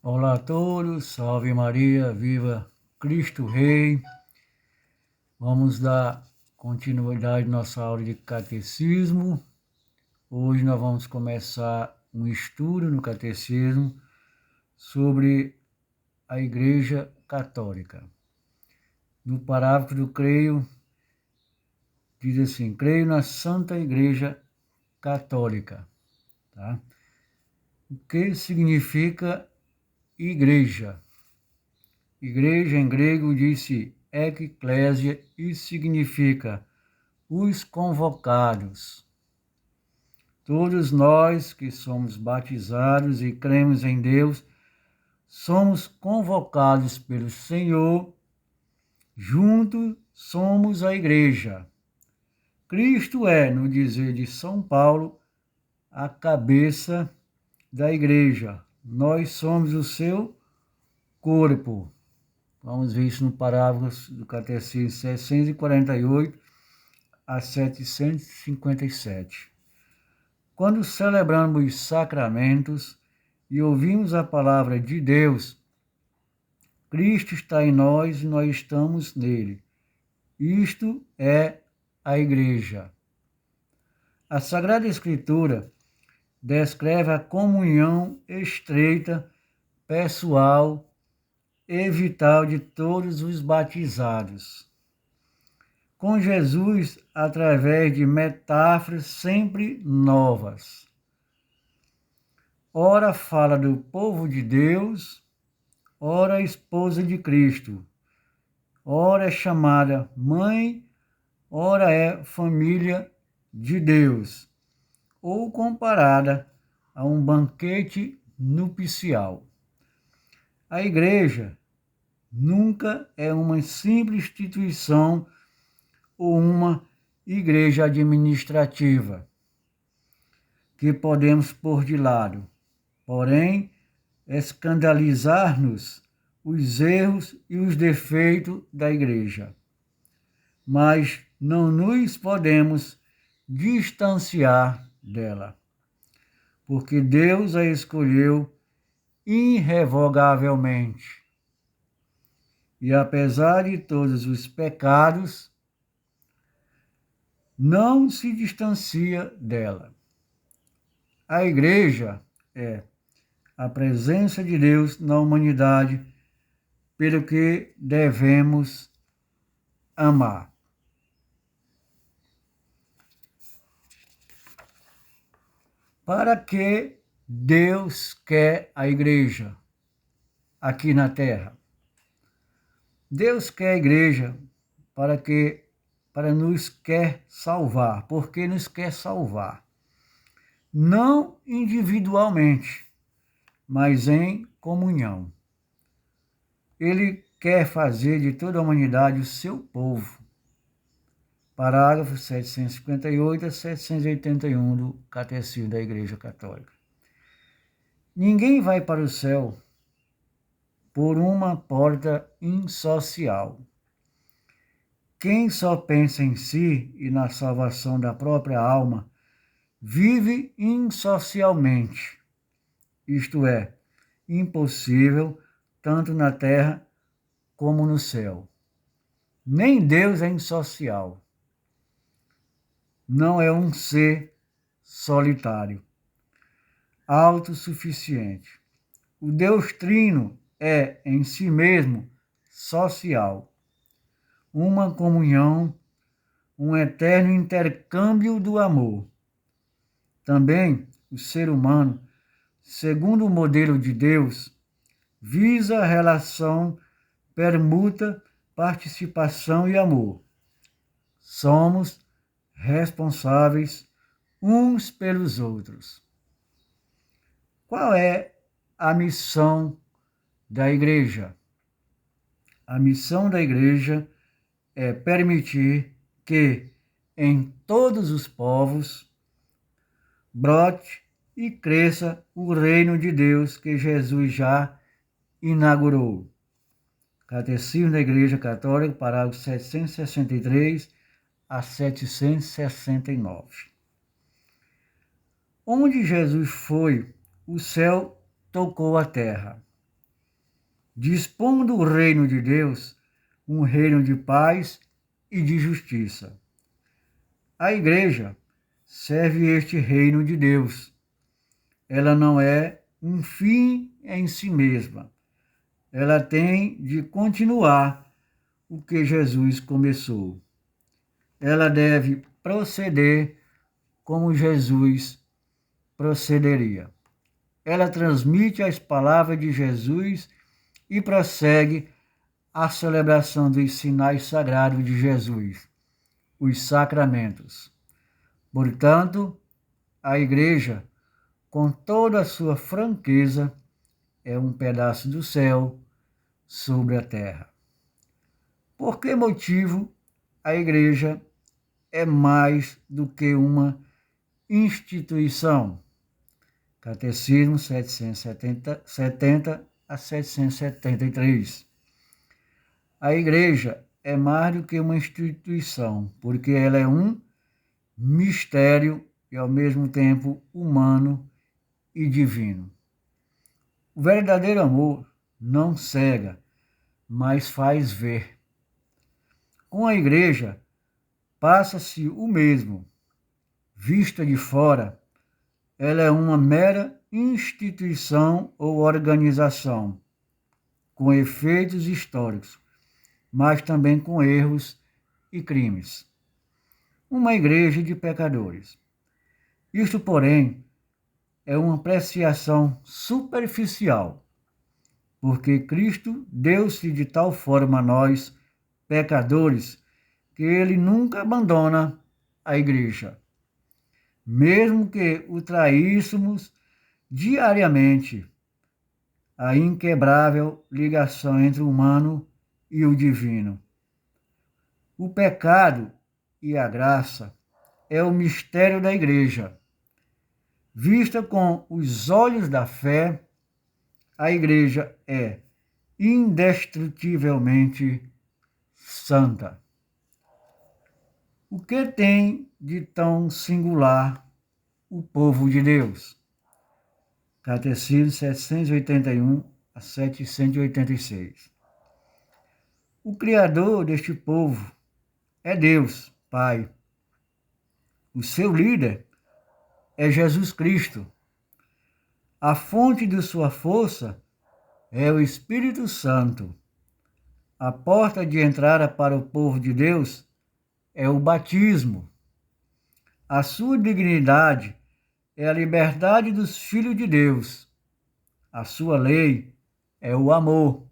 Olá a todos, salve Maria, viva Cristo Rei. Vamos dar continuidade à nossa aula de catecismo. Hoje nós vamos começar um estudo no catecismo sobre a Igreja Católica. No parágrafo do creio, diz assim: creio na Santa Igreja Católica. Tá? O que significa igreja? Igreja em grego disse eklésia e significa os convocados. Todos nós que somos batizados e cremos em Deus, somos convocados pelo Senhor, juntos somos a igreja. Cristo é, no dizer de São Paulo, a cabeça da igreja. Nós somos o seu corpo. Vamos ver isso no parágrafo do Catecismo 748 a 757. Quando celebramos os sacramentos e ouvimos a palavra de Deus, Cristo está em nós e nós estamos nele. Isto é a Igreja. A Sagrada Escritura descreve a comunhão estreita, pessoal e vital de todos os batizados com Jesus através de metáforas sempre novas. Ora fala do povo de Deus, ora esposa de Cristo, ora é chamada mãe, ora é família de Deus, ou comparada a um banquete nupcial. A igreja nunca é uma simples instituição ou uma igreja administrativa que podemos pôr de lado, porém, escandalizar-nos os erros e os defeitos da igreja. Mas não nos podemos distanciar dela, porque Deus a escolheu irrevogavelmente. E apesar de todos os pecados, não se distancia dela. A igreja é a presença de Deus na humanidade, pelo que devemos amar. Para que Deus quer a igreja aqui na terra? Deus quer a igreja para nos quer salvar, porque nos quer salvar. Não individualmente, mas em comunhão. Ele quer fazer de toda a humanidade o seu povo. Parágrafo 758 a 781 do Catecismo da Igreja Católica. Ninguém vai para o céu por uma porta insocial. Quem só pensa em si e na salvação da própria alma vive insocialmente, isto é, impossível tanto na terra como no céu. Nem Deus é insocial. Não é um ser solitário, autossuficiente. O Deus Trino é, em si mesmo, social. Uma comunhão, um eterno intercâmbio do amor. Também o ser humano, segundo o modelo de Deus, visa a relação, permuta, participação e amor. Somos responsáveis uns pelos outros. Qual é a missão da igreja? A missão da igreja é permitir que em todos os povos brote e cresça o reino de Deus que Jesus já inaugurou. Catecismo da Igreja Católica, parágrafo 763 a 769. Onde Jesus foi, o céu tocou a terra. dispondo o reino de Deus, um reino de paz e de justiça. A igreja serve este reino de Deus. Ela não é um fim em si mesma. Ela tem de continuar o que Jesus começou. Ela deve proceder como Jesus procederia. Ela transmite as palavras de Jesus e prossegue a celebração dos sinais sagrados de Jesus, os sacramentos. Portanto, a igreja, com toda a sua franqueza, é um pedaço do céu sobre a terra. Por que motivo a igreja é mais do que uma instituição? Catecismo 770 a 773. A igreja é mais do que uma instituição, porque ela é um mistério e, ao mesmo tempo, humano e divino. O verdadeiro amor não cega, mas faz ver. Com a igreja, passa-se o mesmo. Vista de fora, ela é uma mera instituição ou organização, com efeitos históricos, mas também com erros e crimes. Uma igreja de pecadores. Isto, porém, é uma apreciação superficial, porque Cristo deu-se de tal forma a nós, pecadores, que ele nunca abandona a igreja. Mesmo que o traíssemos diariamente, a inquebrável ligação entre o humano e o divino. O pecado e a graça é o mistério da igreja. Vista com os olhos da fé, a igreja é indestrutivelmente santa. O que tem de tão singular o povo de Deus? Catecismo 781 a 786. O Criador deste povo é Deus, Pai. O seu líder é Jesus Cristo. A fonte de sua força é o Espírito Santo. A porta de entrada para o povo de Deus é o batismo. A sua dignidade é a liberdade dos filhos de Deus. A sua lei é o amor.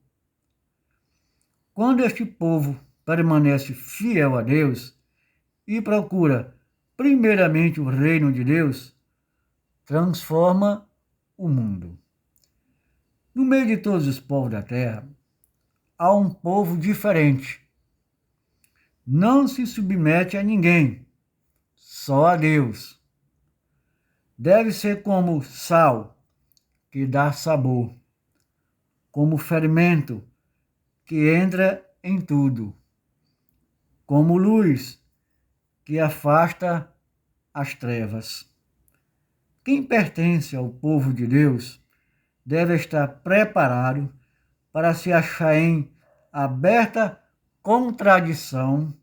Quando este povo permanece fiel a Deus e procura primeiramente o reino de Deus, transforma o mundo. No meio de todos os povos da terra, há um povo diferente. Não se submete a ninguém, só a Deus. Deve ser como sal, que dá sabor, como fermento, que entra em tudo, como luz, que afasta as trevas. Quem pertence ao povo de Deus deve estar preparado para se achar em aberta contradição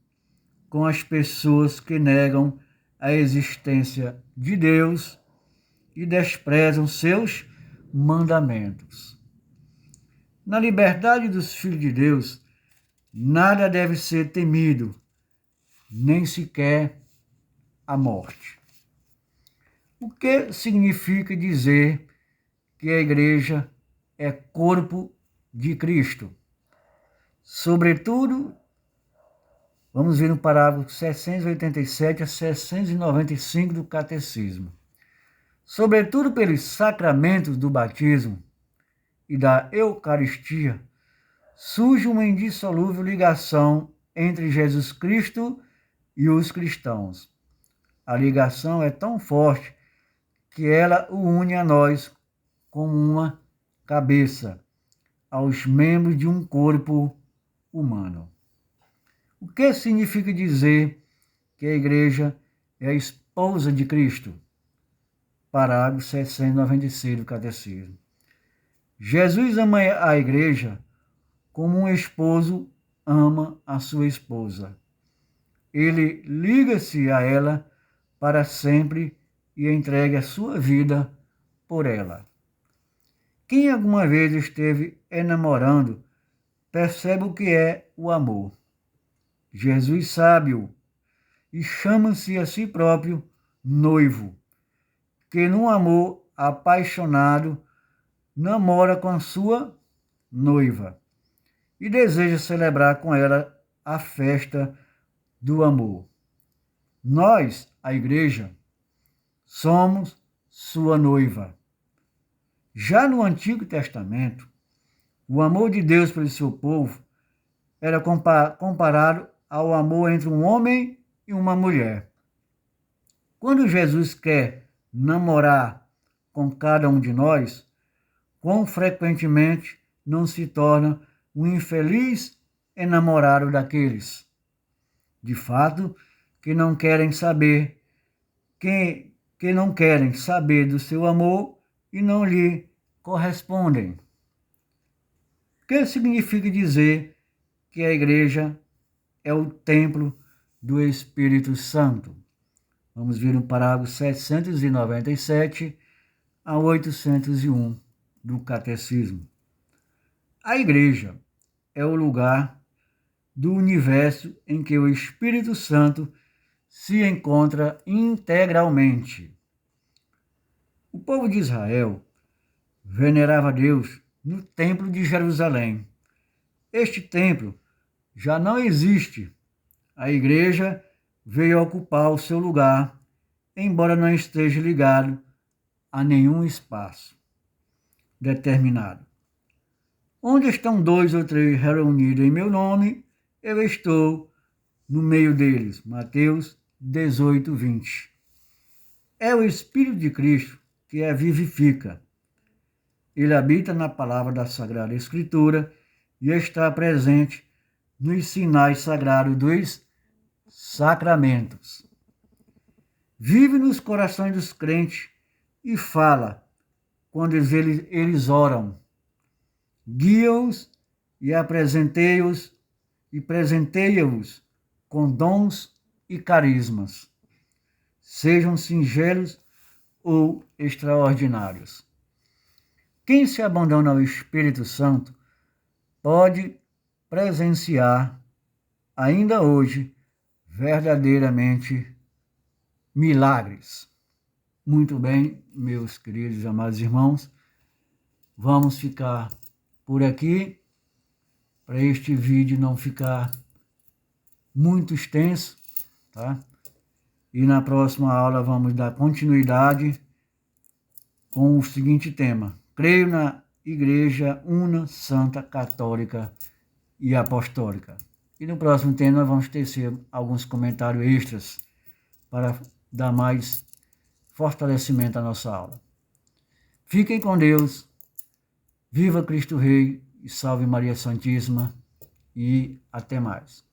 com as pessoas que negam a existência de Deus e desprezam seus mandamentos. Na liberdade dos filhos de Deus, nada deve ser temido, nem sequer a morte. O que significa dizer que a igreja é corpo de Cristo? Sobretudo, vamos ver no parágrafo 787 a 795 do Catecismo. Sobretudo pelos sacramentos do batismo e da Eucaristia, surge uma indissolúvel ligação entre Jesus Cristo e os cristãos. A ligação é tão forte que ela o une a nós como uma cabeça, aos membros de um corpo humano. O que significa dizer que a igreja é a esposa de Cristo? Parágrafo 796 do Catecismo. Jesus ama a igreja como um esposo ama a sua esposa. Ele liga-se a ela para sempre e entrega a sua vida por ela. Quem alguma vez esteve enamorando percebe o que é o amor. Jesus sabe-o e chama-se a si próprio noivo, que num amor apaixonado namora com a sua noiva e deseja celebrar com ela a festa do amor. Nós, a igreja, somos sua noiva. Já no Antigo Testamento, o amor de Deus pelo seu povo era comparado ao amor entre um homem e uma mulher. Quando Jesus quer namorar com cada um de nós, quão frequentemente não se torna um infeliz enamorado daqueles, de fato, que não querem saber, que não querem saber do seu amor e não lhe correspondem. O que significa dizer que a igreja é o templo do Espírito Santo? Vamos ver no parágrafo 797 a 801 do Catecismo. A igreja é o lugar do universo em que o Espírito Santo se encontra integralmente. O povo de Israel venerava Deus no Templo de Jerusalém. Este templo já não existe. A igreja veio ocupar o seu lugar, embora não esteja ligado a nenhum espaço determinado. Onde estão 2 ou 3 reunidos em meu nome, eu estou no meio deles. Mateus 18, 20. É o Espírito de Cristo que a vivifica. Ele habita na palavra da Sagrada Escritura e está presente nos sinais sagrados dos sacramentos. Vive nos corações dos crentes e fala quando eles oram. Guia-os e apresentei-os e presenteia-os com dons e carismas, sejam singelos ou extraordinários. Quem se abandona ao Espírito Santo pode presenciar, ainda hoje, verdadeiramente milagres. Muito bem, meus queridos e amados irmãos, vamos ficar por aqui, para este vídeo não ficar muito extenso, tá? E na próxima aula vamos dar continuidade com o seguinte tema: creio na Igreja Una, Santa, Católica e Apostólica. E no próximo tema nós vamos tecer alguns comentários extras para dar mais fortalecimento à nossa aula. Fiquem com Deus, viva Cristo Rei e salve Maria Santíssima, e até mais.